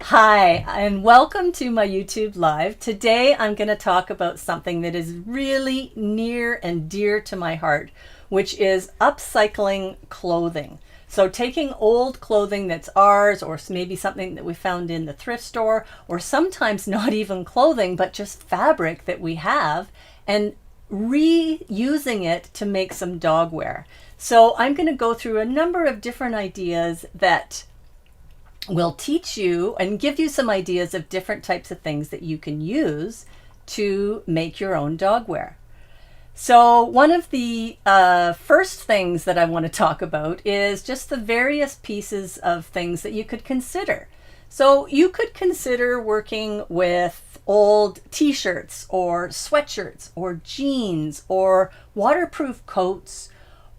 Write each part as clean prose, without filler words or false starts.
Hi, and welcome to my YouTube Live. Today I'm going to talk about something that is really near and dear to my heart, which is upcycling clothing. So taking old clothing that's ours, or maybe something that we found in the thrift store, or sometimes not even clothing, but just fabric that we have, and reusing it to make some dog wear. So I'm going to go through a number of different ideas that will teach you and give you some ideas of different types of things that you can use to make your own dog wear. So one of the first things that I want to talk about is just the various pieces of things that you could consider. So you could consider working with old t-shirts or sweatshirts or jeans or waterproof coats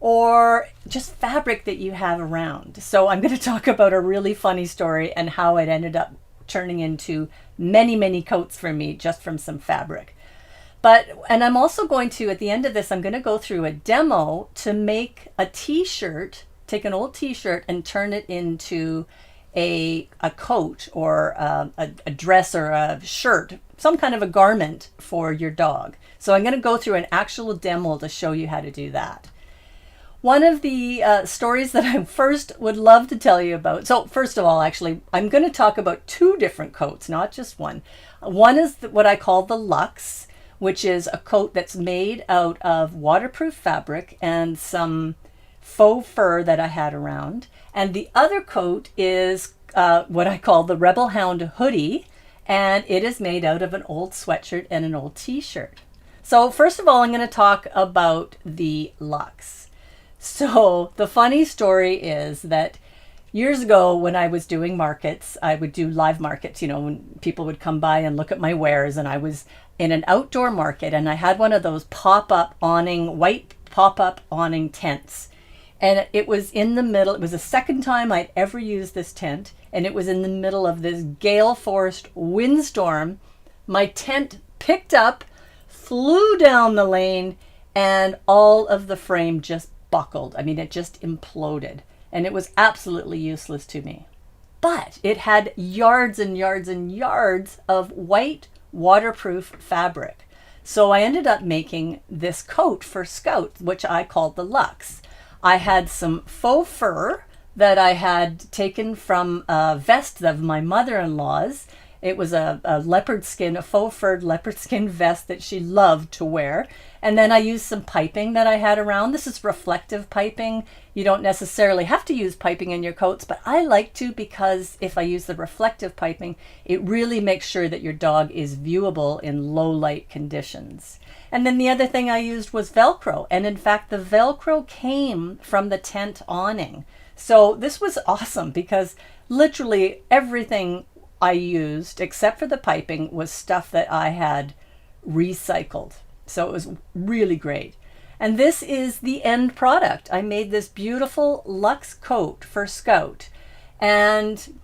or just fabric that you have around. So I'm going to talk about a really funny story and how it ended up turning into many coats for me just from some fabric. And I'm also going to, at the end of this, I'm going to go through a demo to make a t-shirt, take an old t-shirt and turn it into a coat or a dress or a shirt, some kind of a garment for your dog. So I'm going to go through an actual demo to show you how to do that. One of the stories that I first would love to tell you about. So first of all, actually, I'm going to talk about two different coats, not just one. One is what I call the Luxe, which is a coat that's made out of waterproof fabric and some faux fur that I had around. And the other coat is what I call the Rebel Hound Hoodie, and it is made out of an old sweatshirt and an old t-shirt. So first of all, I'm going to talk about the Luxe. So the funny story is that years ago when I was doing markets, I would do live markets, when people would come by and look at my wares, and I was in an outdoor market and I had one of those pop-up awning, white pop-up awning tents. And it was in the middle, it was the second time I'd ever used this tent, and it was in the middle of this gale force windstorm. My tent picked up, flew down the lane, and all of the frame just buckled. I mean, it just imploded, and it was absolutely useless to me. But it had yards and yards and yards of white waterproof fabric. So I ended up making this coat for Scout, which I called the Luxe. I had some faux fur that I had taken from a vest of my mother-in-law's. It was a leopard skin, a faux furred leopard skin vest that she loved to wear. And then I used some piping that I had around. This is reflective piping. You don't necessarily have to use piping in your coats, but I like to, because if I use the reflective piping, it really makes sure that your dog is viewable in low light conditions. And then the other thing I used was Velcro. And in fact, the Velcro came from the tent awning. So this was awesome because literally everything I used, except for the piping, was stuff that I had recycled. So it was really great. And this is the end product. I made this beautiful Luxe coat for Scout. And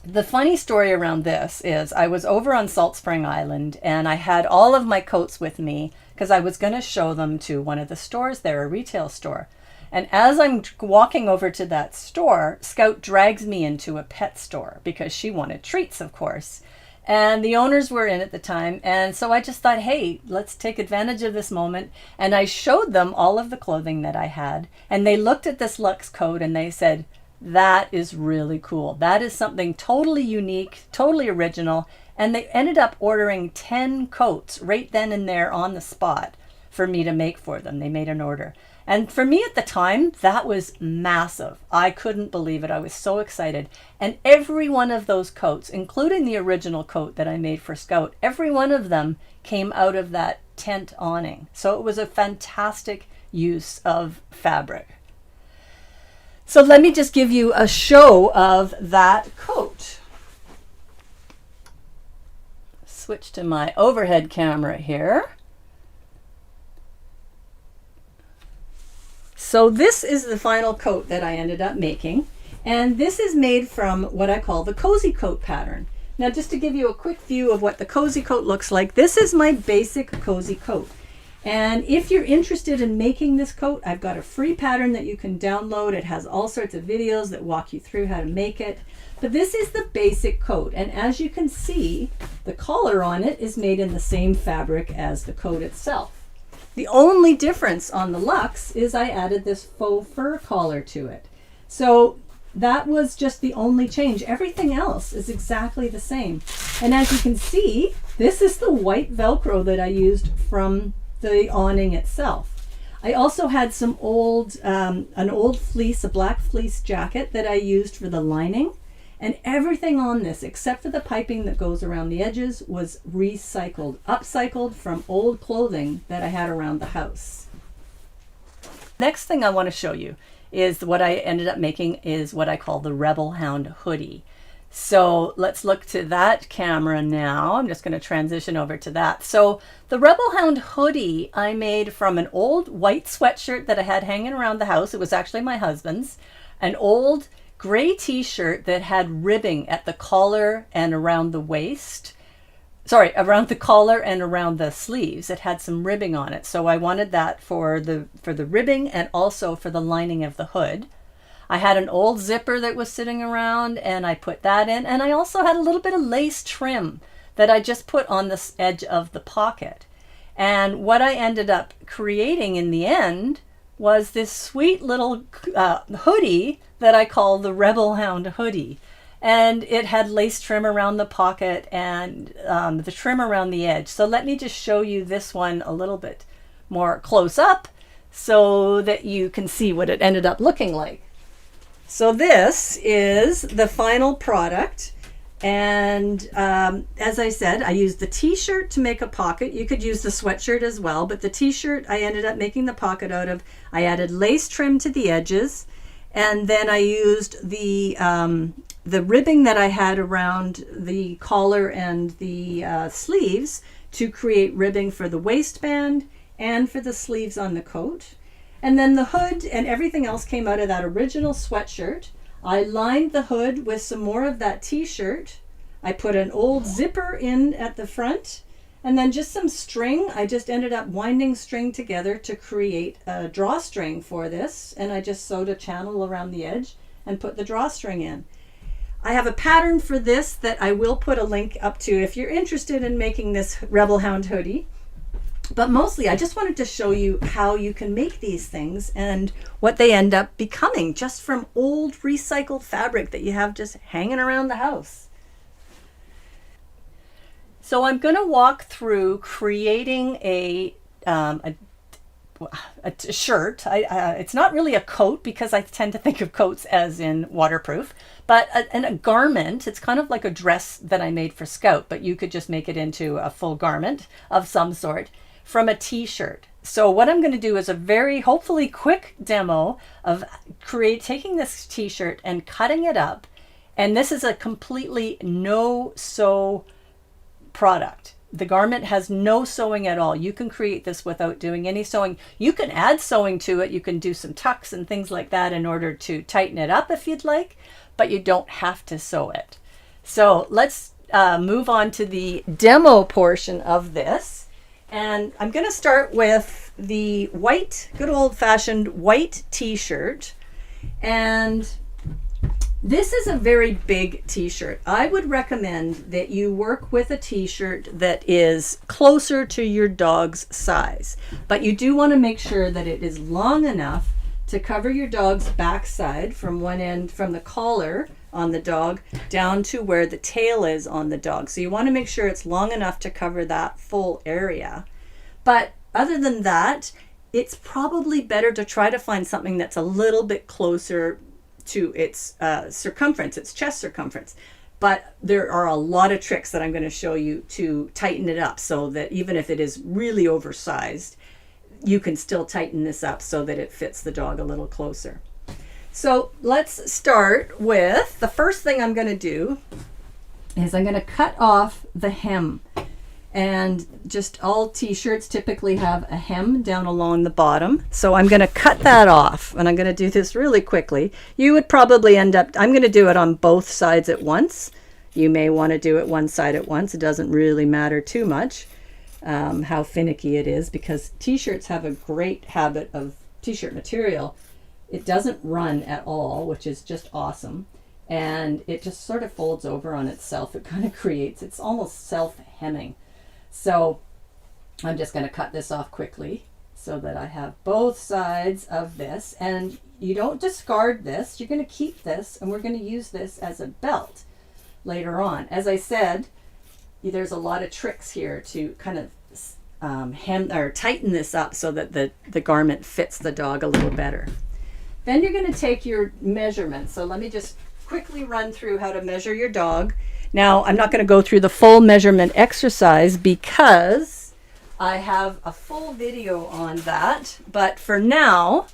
the funny story around this is I was over on Salt Spring Island and I had all of my coats with me because I was going to show them to one of the stores there, a retail store. And as I'm walking over to that store, Scout drags me into a pet store because she wanted treats, of course. And the owners were in at the time. And so I just thought, hey, let's take advantage of this moment. And I showed them all of the clothing that I had. And they looked at this Luxe coat and they said, that is really cool. That is something totally unique, totally original. And they ended up ordering 10 coats right then and there on the spot for me to make for them. They made an order. And for me at the time, that was massive. I couldn't believe it. I was so excited. And every one of those coats, including the original coat that I made for Scout, every one of them came out of that tent awning. So it was a fantastic use of fabric. So let me just give you a show of that coat. Switch to my overhead camera here. So this is the final coat that I ended up making, and this is made from what I call the cozy coat pattern. Now, just to give you a quick view of what the cozy coat looks like, this is my basic cozy coat. And if you're interested in making this coat, I've got a free pattern that you can download. It has all sorts of videos that walk you through how to make it. But this is the basic coat. And as you can see, the collar on it is made in the same fabric as the coat itself. The only difference on the Luxe is I added this faux fur collar to it. So that was just the only change. Everything else is exactly the same. And as you can see, this is the white Velcro that I used from the awning itself. I also had some an old fleece, a black fleece jacket that I used for the lining, and everything on this except for the piping that goes around the edges was recycled, upcycled from old clothing that I had around the house. Next thing I want to show you is what I ended up making is what I call the Rebel Hound Hoodie. So let's look to that camera now. I'm just going to transition over to that. So the Rebel Hound Hoodie I made from an old white sweatshirt that I had hanging around the house. It was actually my husband's. An old gray t-shirt that had ribbing at the collar and around the waist. Sorry, around the collar and around the sleeves. It had some ribbing on it. So I wanted that for the ribbing and also for the lining of the hood. I had an old zipper that was sitting around and I put that in. And I also had a little bit of lace trim that I just put on the edge of the pocket. And what I ended up creating in the end was this sweet little hoodie that I call the Rebel Hound Hoodie. And it had lace trim around the pocket and the trim around the edge. So let me just show you this one a little bit more close up so that you can see what it ended up looking like. So this is the final product. And as I said, I used the t-shirt to make a pocket. You could use the sweatshirt as well, but the t-shirt I ended up making the pocket out of. I added lace trim to the edges, and then I used the ribbing that I had around the collar and the sleeves to create ribbing for the waistband and for the sleeves on the coat. And then the hood and everything else came out of that original sweatshirt. I lined the hood with some more of that t-shirt. I put an old zipper in at the front and then just some string. I just ended up winding string together to create a drawstring for this. And I just sewed a channel around the edge and put the drawstring in. I have a pattern for this that I will put a link up to if you're interested in making this Rebel Hound hoodie. But mostly I just wanted to show you how you can make these things and what they end up becoming just from old recycled fabric that you have just hanging around the house. So I'm going to walk through creating a shirt. It's not really a coat because I tend to think of coats as in waterproof, but a garment. It's kind of like a dress that I made for Scout, but you could just make it into a full garment of some sort from a t-shirt. So what I'm going to do is a very hopefully quick demo of taking this t-shirt and cutting it up. And this is a completely no sew product. The garment has no sewing at all. You can create this without doing any sewing. You can add sewing to it. You can do some tucks and things like that in order to tighten it up if you'd like, but you don't have to sew it. So let's move on to the demo portion of this. And I'm going to start with the white, good old-fashioned white t-shirt. And this is a very big t-shirt. I would recommend that you work with a t-shirt that is closer to your dog's size. But you do want to make sure that it is long enough to cover your dog's backside from one end, from the collar on the dog down to where the tail is on the dog. So you want to make sure it's long enough to cover that full area. But other than that, it's probably better to try to find something that's a little bit closer to its circumference, its chest circumference. But there are a lot of tricks that I'm going to show you to tighten it up so that even if it is really oversized, you can still tighten this up so that it fits the dog a little closer. So let's start with the first thing I'm going to do is I'm going to cut off the hem. And just all t-shirts typically have a hem down along the bottom. So I'm going to cut that off, and I'm going to do this really quickly. You would probably end up, I'm going to do it on both sides at once. You may want to do it one side at once. It doesn't really matter too much. how finicky it is, because t-shirts have a great habit of t-shirt material. It doesn't run at all, which is just awesome. And it just sort of folds over on itself. It kind of creates, it's almost self-hemming. So I'm just going to cut this off quickly so that I have both sides of this. And you don't discard this. You're going to keep this, and we're going to use this as a belt later on. As I said, there's a lot of tricks here to kind of hem or tighten this up so that the garment fits the dog a little better. Then you're going to take your measurements. So let me just quickly run through how to measure your dog. Now, I'm not going to go through the full measurement exercise because I have a full video on that. But for now,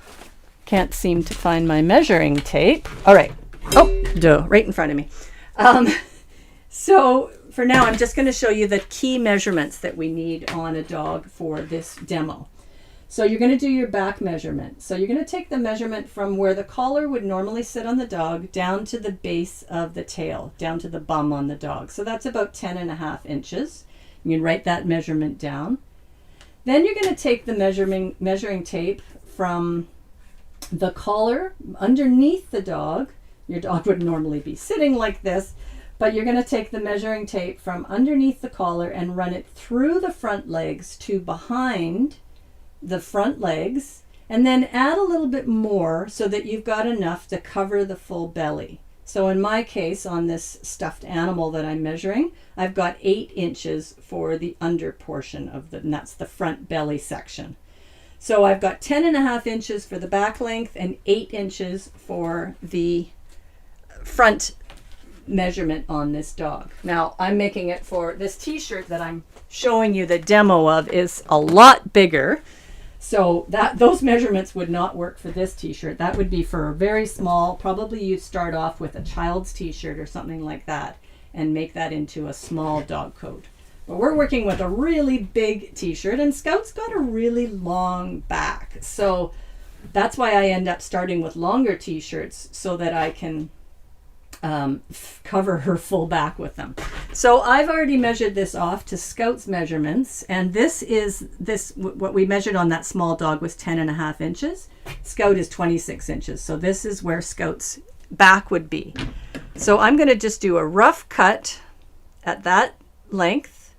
can't seem to find my measuring tape. All right. Oh, duh, right in front of me. So for now, I'm just going to show you the key measurements that we need on a dog for this demo. So you're going to do your back measurement. So you're going to take the measurement from where the collar would normally sit on the dog down to the base of the tail, down to the bum on the dog. So that's about 10.5 inches. You can write that measurement down. Then you're going to take the measuring tape from the collar underneath the dog. Your dog would normally be sitting like this, but you're going to take the measuring tape from underneath the collar and run it through the front legs to behind the front legs, and then add a little bit more so that you've got enough to cover the full belly. So in my case, on this stuffed animal that I'm measuring, I've got 8 inches for the under portion of the, and that's the front belly section. So I've got 10.5 inches for the back length and 8 inches for the front measurement on this dog. Now I'm making it for this t-shirt that I'm showing you the demo of is a lot bigger. So those measurements would not work for this t-shirt. That would be for a very small, probably you'd start off with a child's t-shirt or something like that and make that into a small dog coat. But we're working with a really big t-shirt, and Scout's got a really long back. So that's why I end up starting with longer t-shirts so that I can cover her full back with them. So I've already measured this off to Scout's measurements, and what we measured on that small dog was 10.5 inches. Scout is 26 inches. So this is where Scout's back would be. So I'm going to just do a rough cut at that length.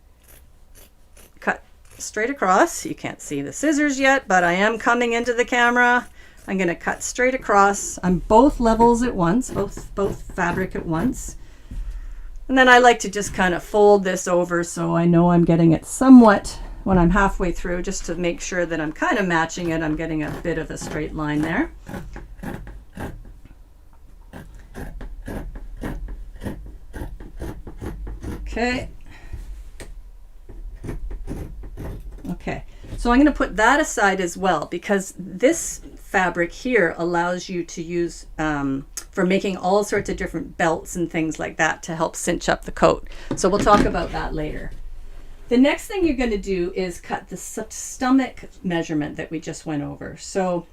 Cut straight across. You can't see the scissors yet, but I am coming into the camera. I'm going to cut straight across on both levels at once, both fabric at once. And then I like to just kind of fold this over so I know I'm getting it somewhat when I'm halfway through, just to make sure that I'm kind of matching it. I'm getting a bit of a straight line there. Okay. Okay. So I'm going to put that aside as well, because this fabric here allows you to use for making all sorts of different belts and things like that to help cinch up the coat. So we'll talk about that later. The next thing you're going to do is cut the stomach measurement that we just went over. So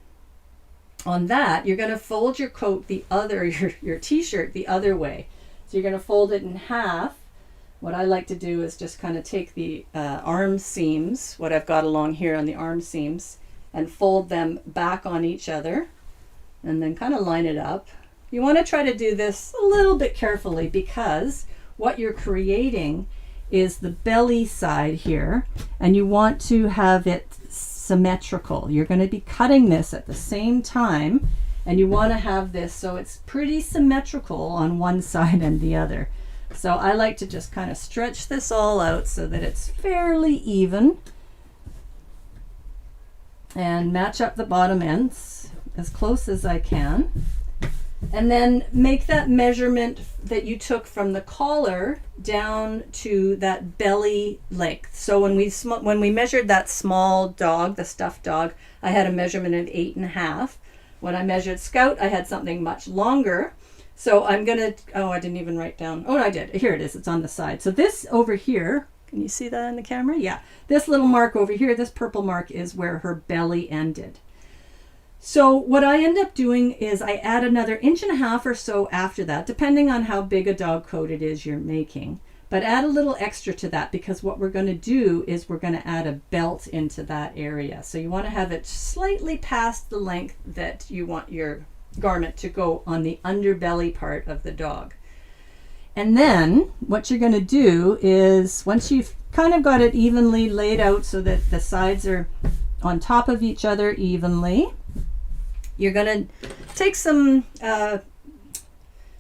on that, you're going to fold your coat your t-shirt the other way. So you're going to fold it in half. What I like to do is just kind of take the arm seams, what I've got along here on the arm seams, and fold them back on each other, and then kind of line it up. You want to try to do this a little bit carefully, because what you're creating is the belly side here, and you want to have it symmetrical. You're going to be cutting this at the same time, and you want to have this so it's pretty symmetrical on one side and the other. So I like to just kind of stretch this all out so that it's fairly even, and match up the bottom ends as close as I can, and then make that measurement that you took from the collar down to that belly length. So when we measured that small dog, the stuffed dog, I had a measurement of 8.5. When I measured Scout, I had something much longer. So I'm going to, I didn't even write down. Oh, I did. Here it is. It's on the side. So this over here, can you see that in the camera? Yeah. This little mark over here, this purple mark, is where her belly ended. So what I end up doing is I add another 1.5 inches or so after that, depending on how big a dog coat it is you're making. But add a little extra to that, because what we're going to do is we're going to add a belt into that area. So you want to have it slightly past the length that you want your garment to go on the underbelly part of the dog. And then what you're going to do is, once you've kind of got it evenly laid out so that the sides are on top of each other evenly, you're going to take some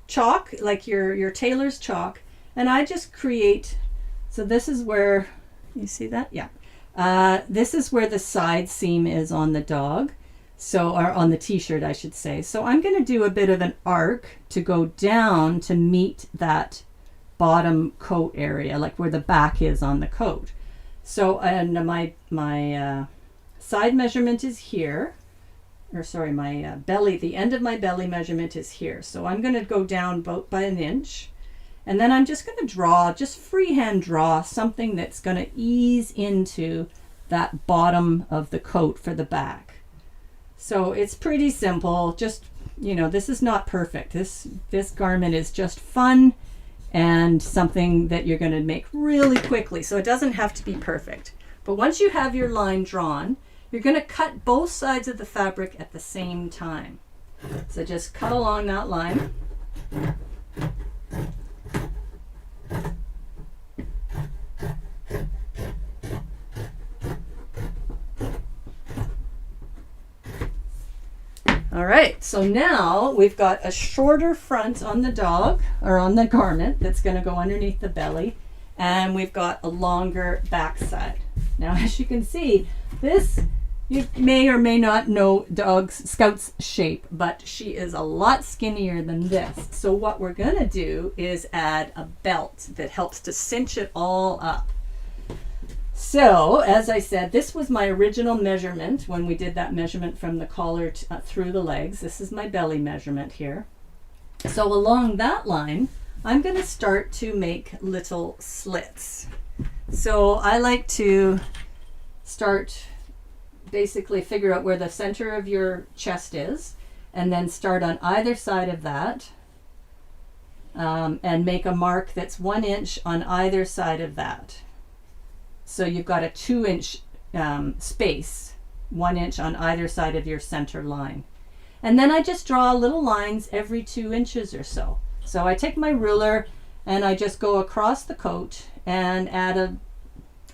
chalk, like your tailor's chalk, and I just create, so this is where, you see that? Yeah. This is where the side seam is on the dog. So, or on the t-shirt, I should say. So I'm going to do a bit of an arc to go down to meet that bottom coat area, like where the back is on the coat. So, and my side measurement is here, or sorry, my belly, the end of my belly measurement is here. So I'm going to go down about by an inch. And then I'm just going to draw, just freehand draw something that's going to ease into that bottom of the coat for the back. So it's pretty simple. Just, you know, this is not perfect. This garment is just fun and something that you're going to make really quickly. So it doesn't have to be perfect. But once you have your line drawn, you're going to cut both sides of the fabric at the same time. So just cut along that line. All right, so now we've got a shorter front on the dog, or on the garment, that's going to go underneath the belly, and we've got a longer back side. Now, as you can see, this, you may or may not know Scout's shape, but she is a lot skinnier than this. So what we're going to do is add a belt that helps to cinch it all up. So, as I said, this was my original measurement when we did that measurement from the collar through the legs. This is my belly measurement here. So along that line, I'm going to start to make little slits. So I like to start, basically figure out where the center of your chest is, and then start on either side of that, and make a mark that's 1 inch on either side of that. So you've got a 2-inch space, 1 inch on either side of your center line. And then I just draw little lines every 2 inches or so. So I take my ruler and I just go across the coat and add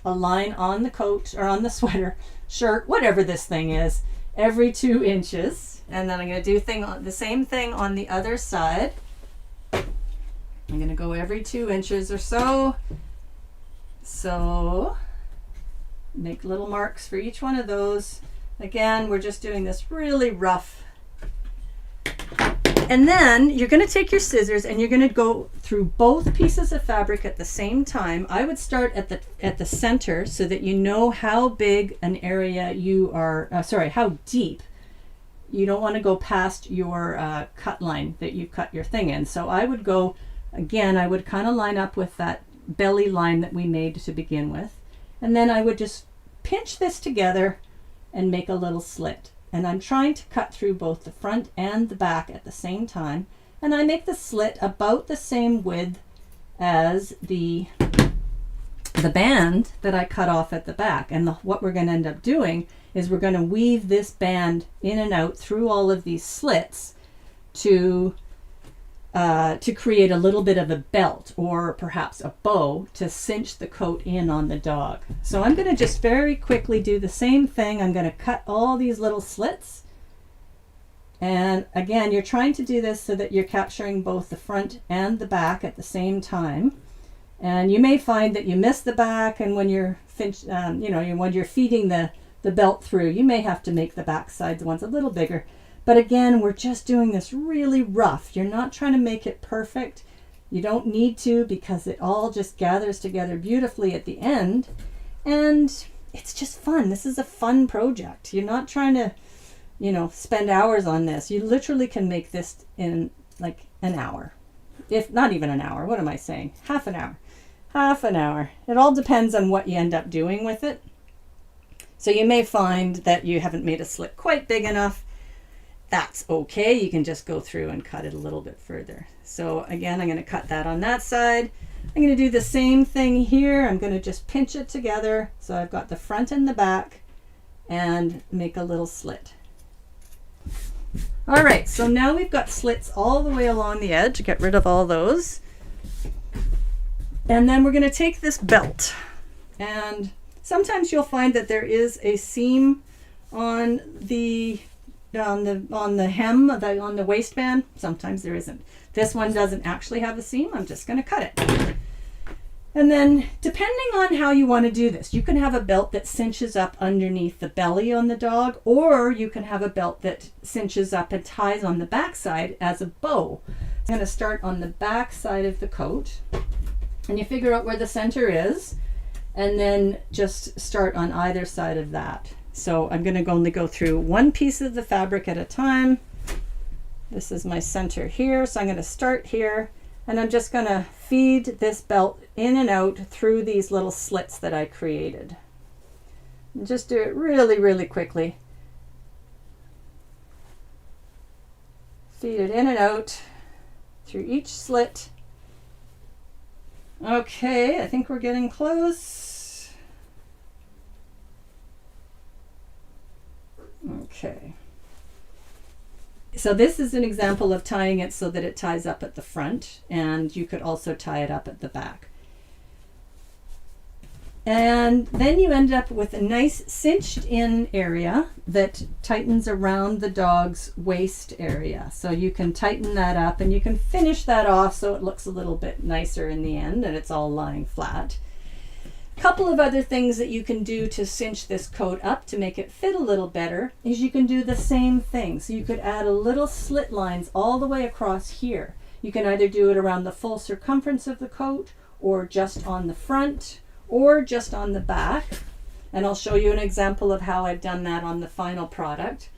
a line on the coat, or on the sweater, shirt, whatever this thing is, every 2 inches. And then I'm going to do the same thing on the other side. I'm going to go every 2 inches or so. So make little marks for each one of those. Again, we're just doing this really rough. And then you're going to take your scissors and you're going to go through both pieces of fabric at the same time. I would start at the center so that you know how big an area you are, how deep. You don't want to go past your cut line that you cut your thing in. So I would go, again, I would kind of line up with that belly line that we made to begin with, and then I would just pinch this together and make a little slit. And I'm trying to cut through both the front and the back at the same time, and I make the slit about the same width as the band that I cut off at the back. And what we're going to end up doing is we're going to weave this band in and out through all of these slits to create a little bit of a belt, or perhaps a bow, to cinch the coat in on the dog. So I'm going to just very quickly do the same thing. I'm going to cut all these little slits. And again, you're trying to do this so that you're capturing both the front and the back at the same time. And you may find that you miss the back, and when you're when you're feeding the belt through, you may have to make the back sides ones a little bigger. But again, we're just doing this really rough. You're not trying to make it perfect. You don't need to, because it all just gathers together beautifully at the end. And it's just fun. This is a fun project. You're not trying to, spend hours on this. You literally can make this in like an hour. If not even an hour. What am I saying? Half an hour. Half an hour. It all depends on what you end up doing with it. So you may find that you haven't made a slit quite big enough. That's okay. You can just go through and cut it a little bit further. So again, I'm going to cut that on that side. I'm going to do the same thing here. I'm going to just pinch it together so I've got the front and the back and make a little slit. All right, so now we've got slits all the way along the edge. Get rid of all those. And then we're going to take this belt, and sometimes you'll find that there is a seam on the hem, on the waistband. Sometimes there isn't. This one doesn't actually have a seam. I'm just going to cut it. And then depending on how you want to do this, you can have a belt that cinches up underneath the belly on the dog, or you can have a belt that cinches up and ties on the back side as a bow. I'm going to start on the back side of the coat, and you figure out where the center is, and then just start on either side of that. So I'm going to only go through one piece of the fabric at a time. This is my center here, so I'm going to start here, and I'm just going to feed this belt in and out through these little slits that I created. And just do it really, really quickly. Feed it in and out through each slit. Okay, I think we're getting close. Okay. So this is an example of tying it so that it ties up at the front, and you could also tie it up at the back. And then you end up with a nice cinched in area that tightens around the dog's waist area. So you can tighten that up and you can finish that off so it looks a little bit nicer in the end and it's all lying flat. A couple of other things that you can do to cinch this coat up to make it fit a little better is you can do the same thing. So you could add a little slit lines all the way across here. You can either do it around the full circumference of the coat, or just on the front, or just on the back. And I'll show you an example of how I've done that on the final product.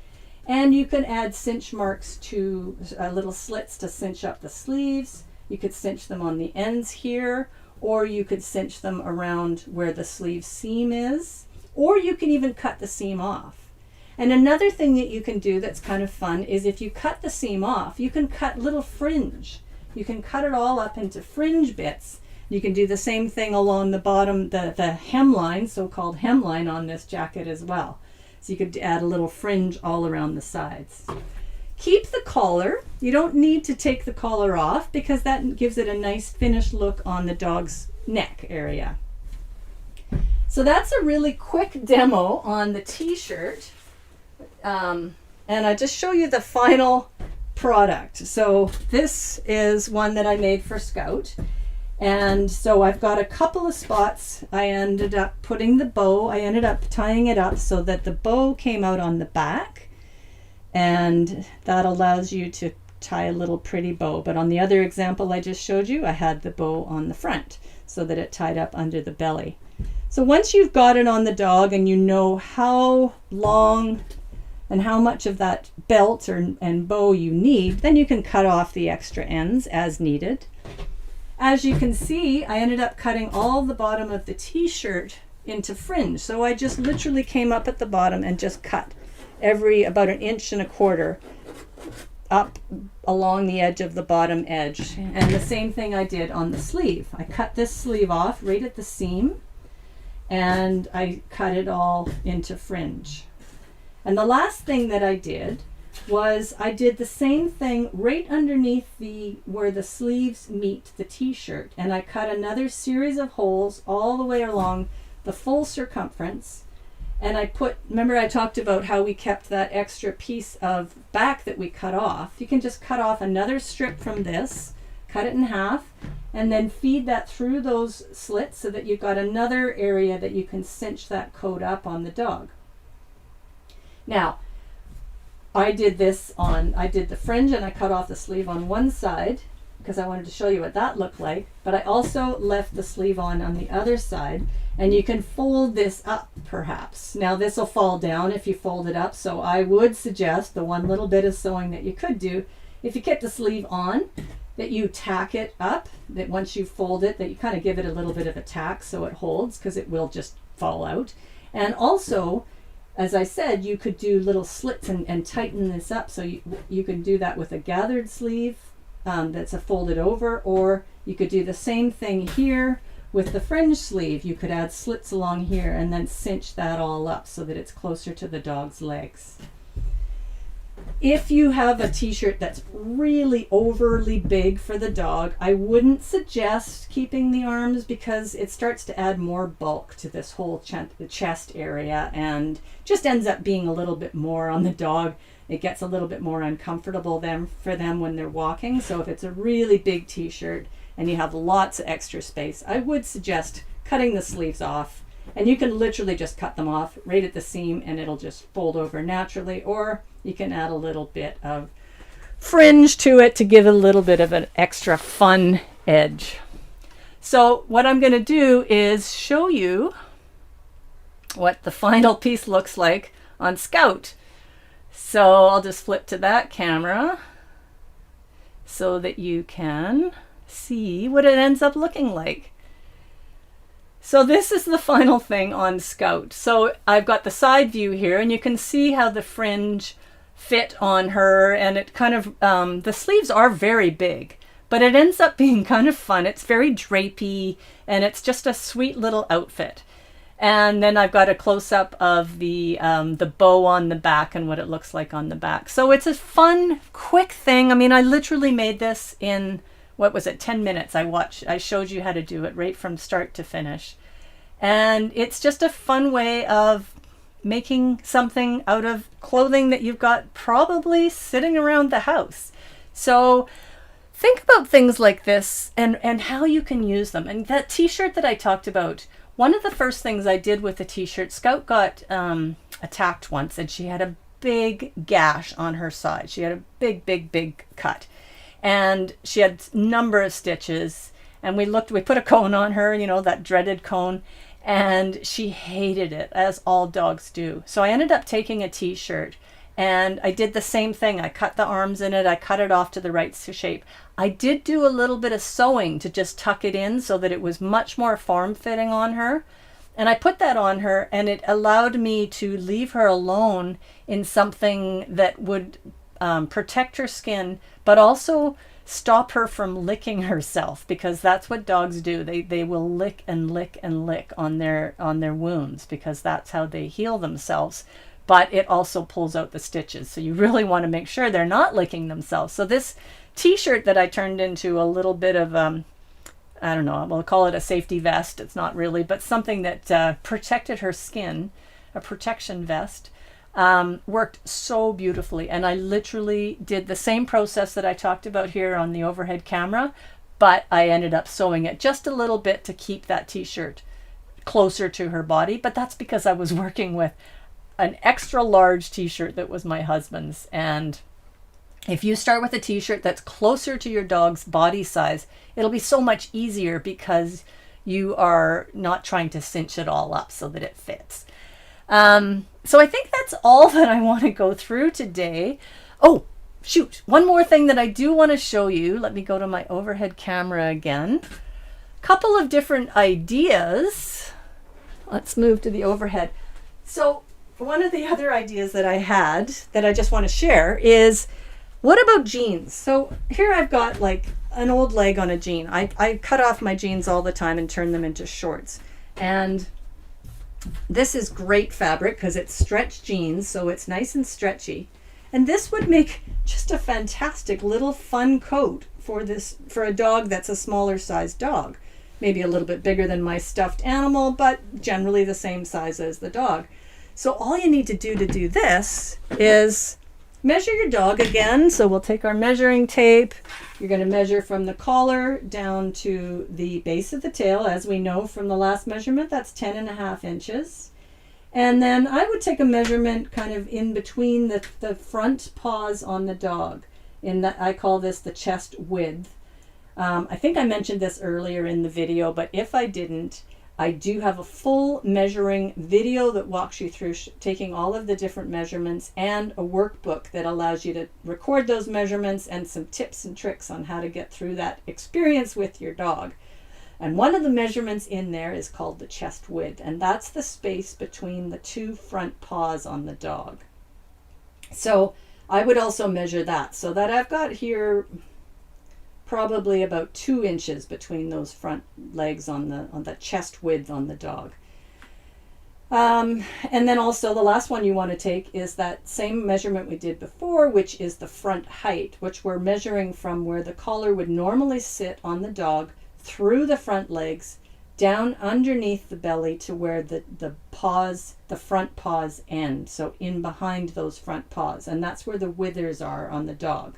And you can add cinch marks to little slits to cinch up the sleeves. You could cinch them on the ends here, or you could cinch them around where the sleeve seam is, or you can even cut the seam off. And another thing that you can do that's kind of fun is if you cut the seam off, you can cut little fringe. You can cut it all up into fringe bits. You can do the same thing along the bottom, the hemline, so-called hemline on this jacket as well. So you could add a little fringe all around the sides. Keep the collar. You don't need to take the collar off because that gives it a nice finished look on the dog's neck area. So that's a really quick demo on the t-shirt. And I just show you the final product. So this is one that I made for Scout. And so I've got a couple of spots. I ended up putting the bow, I ended up tying it up so that the bow came out on the back. And that allows you to tie a little pretty bow. But on the other example I just showed you, I had the bow on the front so that it tied up under the belly. So once you've got it on the dog and you know how long and how much of that belt and bow you need, then you can cut off the extra ends as needed. As you can see, I ended up cutting all the bottom of the t-shirt into fringe. So I just literally came up at the bottom and just cut about 1.25 inches up along the edge of the bottom edge. And the same thing I did on the sleeve. I cut this sleeve off right at the seam and I cut it all into fringe. And the last thing that I did was I did the same thing right underneath where the sleeves meet the t-shirt, and I cut another series of holes all the way along the full circumference. And remember I talked about how we kept that extra piece of back that we cut off. You can just cut off another strip from this, cut it in half, and then feed that through those slits so that you've got another area that you can cinch that coat up on the dog. Now, I did the fringe and I cut off the sleeve on one side because I wanted to show you what that looked like, but I also left the sleeve on the other side, and you can fold this up perhaps. Now this will fall down if you fold it up, so I would suggest the one little bit of sewing that you could do, if you kept the sleeve on, that you tack it up, that once you fold it, that you kind of give it a little bit of a tack so it holds, because it will just fall out. And also, as I said, you could do little slits and tighten this up, so you can do that with a gathered sleeve that's a folded over, or You could do the same thing here with the fringe sleeve. You could add slits along here and then cinch that all up so that it's closer to the dog's legs. If you have a t-shirt that's really overly big for the dog, I wouldn't suggest keeping the arms because it starts to add more bulk to this whole chest area and just ends up being a little bit more on the dog. It gets a little bit more uncomfortable for them when they're walking. So if it's a really big t-shirt and you have lots of extra space, I would suggest cutting the sleeves off. And you can literally just cut them off right at the seam and it'll just fold over naturally, or you can add a little bit of fringe to it to give a little bit of an extra fun edge. So what I'm going to do is show you what the final piece looks like on Scout. So I'll just flip to that camera so that you can see what it ends up looking like. So this is the final thing on Scout. So I've got the side view here and you can see how the fringe fit on her, and it kind of, the sleeves are very big, but it ends up being kind of fun. It's very drapey and it's just a sweet little outfit. And then I've got a close-up of the bow on the back and what it looks like on the back. So it's a fun, quick thing. I mean, I literally made this in, what was it, 10 minutes. I showed you how to do it right from start to finish. And it's just a fun way of making something out of clothing that you've got probably sitting around the house. So think about things like this and how you can use them. And that t-shirt that I talked about, one of the first things I did with the t-shirt, Scout got attacked once and she had a big gash on her side. She had a big cut. And she had a number of stitches, and we put a cone on her, you know, that dreaded cone, and she hated it, as all dogs do. So I ended up taking a t-shirt and I did the same thing. I cut the arms in it. I cut it off to the right shape. I did do a little bit of sewing to just tuck it in so that it was much more form-fitting on her. And I put that on her, and it allowed me to leave her alone in something that would protect her skin, but also stop her from licking herself, because that's what dogs do. They will lick and lick and lick on their wounds, because that's how they heal themselves. But it also pulls out the stitches. So you really want to make sure they're not licking themselves. So this t-shirt that I turned into a little bit of, I don't know, we'll call it a safety vest. It's not really, but something that protected her skin, a protection vest. Worked so beautifully, and I literally did the same process that I talked about here on the overhead camera, but I ended up sewing it just a little bit to keep that t-shirt closer to her body. But that's because I was working with an extra large t-shirt that was my husband's, and if you start with a t-shirt that's closer to your dog's body size, it'll be so much easier because you are not trying to cinch it all up so that it fits. So I think that's all that I want to go through today. Oh, shoot. One more thing that I do want to show you. Let me go to my overhead camera again. Couple of different ideas. Let's move to the overhead. So one of the other ideas that I had that I just want to share is, what about jeans? So here I've got like an old leg on a jean. I cut off my jeans all the time and turn them into shorts. And this is great fabric because it's stretch jeans, so it's nice and stretchy. And this would make just a fantastic little fun coat for a dog that's a smaller sized dog. Maybe a little bit bigger than my stuffed animal, but generally the same size as the dog. So all you need to do this is measure your dog again. So we'll take our measuring tape. You're going to measure from the collar down to the base of the tail. As we know from the last measurement, that's 10.5 inches. And then I would take a measurement kind of in between the front paws on the dog. I call this the chest width. I think I mentioned this earlier in the video, but if I didn't, I do have a full measuring video that walks you through taking all of the different measurements, and a workbook that allows you to record those measurements and some tips and tricks on how to get through that experience with your dog. And one of the measurements in there is called the chest width, and that's the space between the two front paws on the dog. So I would also measure that, so that I've got here probably about 2 inches between those front legs on the chest width on the dog. And then also the last one you want to take is that same measurement we did before, which is the front height, which we're measuring from where the collar would normally sit on the dog through the front legs, down underneath the belly to where the front paws end. So in behind those front paws. And that's where the withers are on the dog.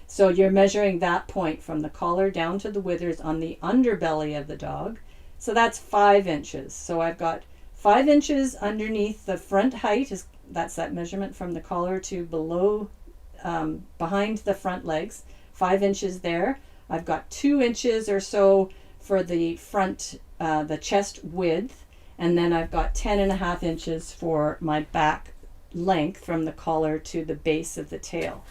So you're measuring that point from the collar down to the withers on the underbelly of the dog. So that's 5 inches. So I've got 5 inches underneath the front height, that's that measurement from the collar to below, behind the front legs, 5 inches there. I've got 2 inches or so for the front, the chest width, and then I've got 10.5 inches for my back length from the collar to the base of the tail.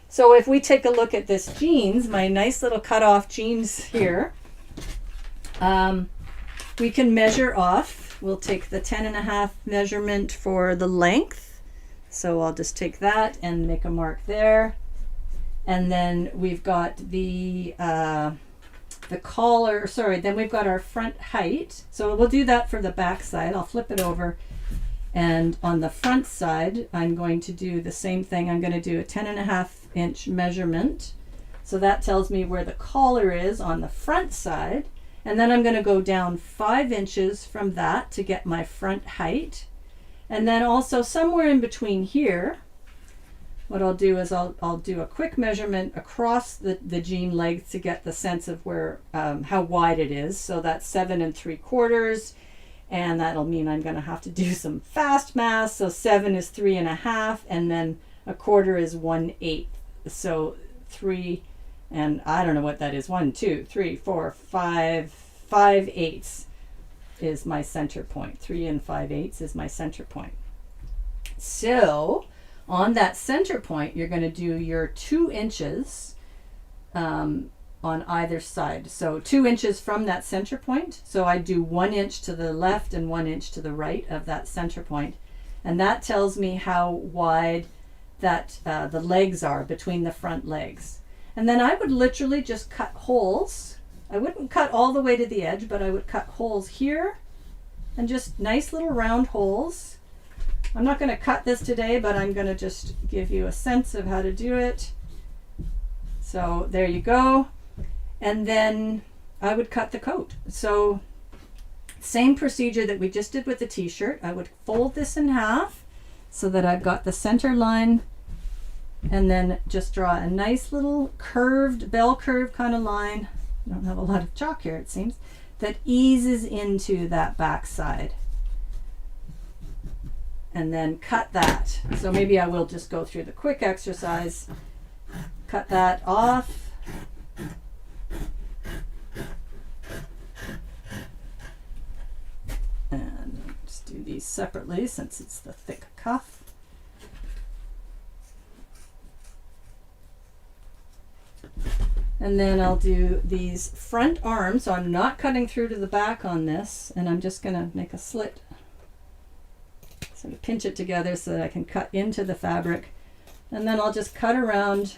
So if we take a look at this jeans, my nice little cut-off jeans here, we can measure off. We'll take the 10.5 measurement for the length. So I'll just take that and make a mark there. And then we've got the collar, then we've got our front height. So we'll do that for the back side. I'll flip it over. And on the front side, I'm going to do the same thing. I'm going to do a 10.5 inch measurement. So that tells me where the collar is on the front side. And then I'm going to go down 5 inches from that to get my front height. And then also somewhere in between here, what I'll do is I'll do a quick measurement across the jean leg to get the sense of where, how wide it is. So that's 7 3/4. And that'll mean I'm going to have to do some fast math. So 7 is 3.5, and then 1/4 is 1/8. So 3, and I don't know what that is. 1, 2, 3, 4, 5, 5/8 is my center point. 3 5/8 is my center point. So on that center point, you're going to do your 2 inches on either side. So 2 inches from that center point. So I do 1 inch to the left and 1 inch to the right of that center point. And that tells me how wide that the legs are between the front legs. And then I would literally just cut holes. I wouldn't cut all the way to the edge, but I would cut holes here and just nice little round holes. I'm not going to cut this today, but I'm going to just give you a sense of how to do it. So there you go. And then I would cut the coat. So same procedure that we just did with the t-shirt. I would fold this in half so that I've got the center line, and then just draw a nice little curved, bell curve kind of line. I don't have a lot of chalk here, it seems, that eases into that back side. And then cut that. So maybe I will just go through the quick exercise. Cut that off. And just do these separately since it's the thick cuff. And then I'll do these front arms. So I'm not cutting through to the back on this, and I'm just going to make a slit. Sort of pinch it together so that I can cut into the fabric. And then I'll just cut around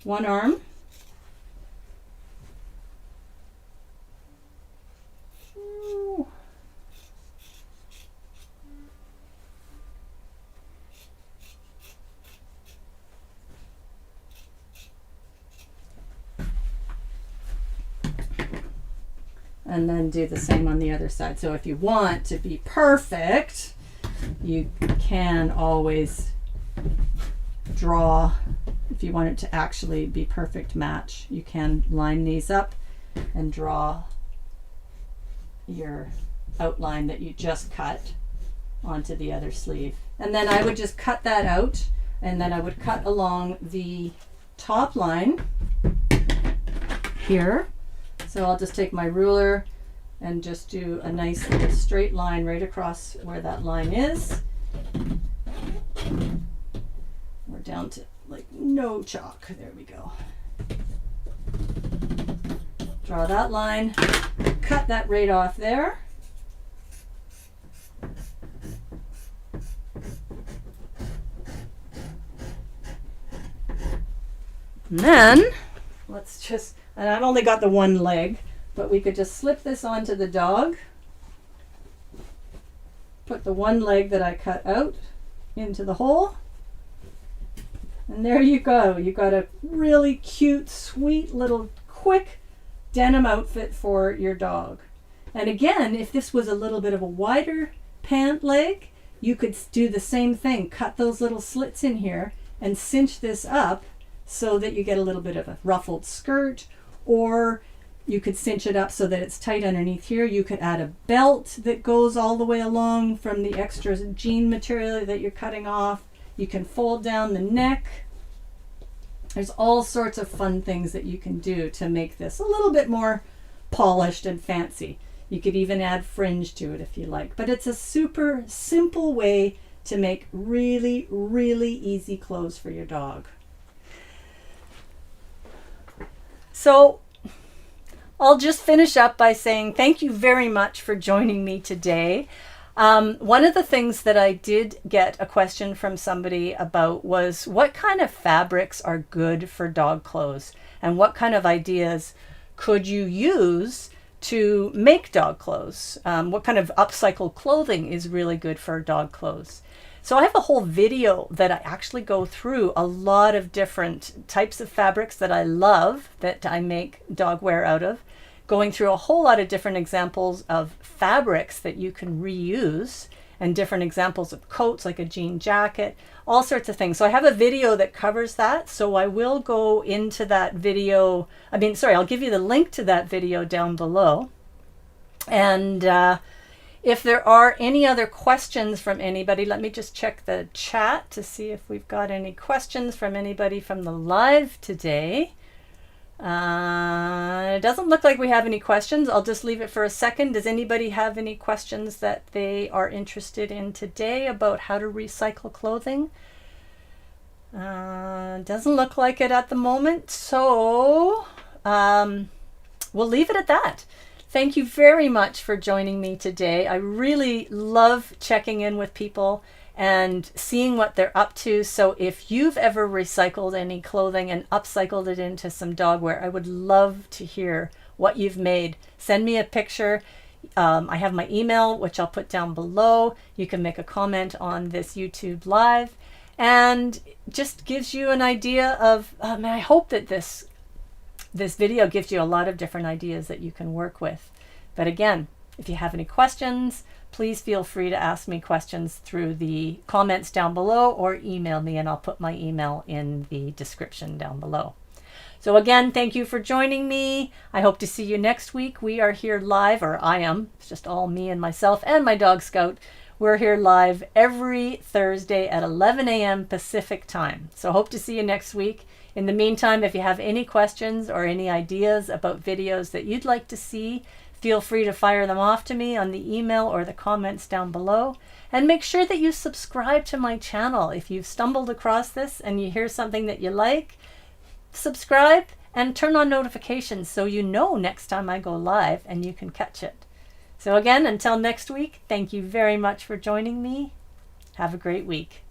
one arm. And then do the same on the other side. So if you want to be perfect, you can always draw, if you want it to actually be perfect match, you can line these up and draw your outline that you just cut onto the other sleeve. And then I would just cut that out, and then I would cut along the top line here. So I'll just take my ruler and just do a nice little straight line right across where that line is. We're down to like no chalk. There we go. Draw that line, cut that right off there. And then let's just, and I've only got the one leg, but we could just slip this onto the dog. Put the one leg that I cut out into the hole. And there you go. You got a really cute, sweet little quick denim outfit for your dog. And again, if this was a little bit of a wider pant leg, you could do the same thing. Cut those little slits in here and cinch this up so that you get a little bit of a ruffled skirt, or you could cinch it up so that it's tight underneath here. You could add a belt that goes all the way along from the extra jean material that you're cutting off. You can fold down the neck. There's all sorts of fun things that you can do to make this a little bit more polished and fancy. You could even add fringe to it if you like. But it's a super simple way to make really, really easy clothes for your dog. So I'll just finish up by saying thank you very much for joining me today. One of the things that I did get a question from somebody about was what kind of fabrics are good for dog clothes, and what kind of ideas could you use to make dog clothes? What kind of upcycled clothing is really good for dog clothes? So I have a whole video that I actually go through a lot of different types of fabrics that I love that I make dog wear out of, going through a whole lot of different examples of fabrics that you can reuse, and different examples of coats like a jean jacket, all sorts of things. So I have a video that covers that. So I will go into that video. I'll give you the link to that video down below. And if there are any other questions from anybody, let me just check the chat to see if we've got any questions from anybody from the live today. It doesn't look like we have any questions. I'll just leave it for a second. Does anybody have any questions that they are interested in today about how to recycle clothing? Doesn't look like it at the moment. So we'll leave it at that. Thank you very much for joining me today. I really love checking in with people and seeing what they're up to. So if you've ever recycled any clothing and upcycled it into some dog wear, I would love to hear what you've made. Send me a picture. I have my email, which I'll put down below. You can make a comment on this YouTube live, and just gives you an idea of, I hope that this video gives you a lot of different ideas that you can work with. But again, if you have any questions, please feel free to ask me questions through the comments down below, or email me, and I'll put my email in the description down below. So again, thank you for joining me. I hope to see you next week. We are here live, or I am. It's just all me and myself and my dog Scout. We're here live every Thursday at 11 a.m. Pacific time. So hope to see you next week. In the meantime, if you have any questions or any ideas about videos that you'd like to see, feel free to fire them off to me on the email or the comments down below. And make sure that you subscribe to my channel. If you've stumbled across this and you hear something that you like, subscribe and turn on notifications so you know next time I go live and you can catch it. So again, until next week, thank you very much for joining me. Have a great week.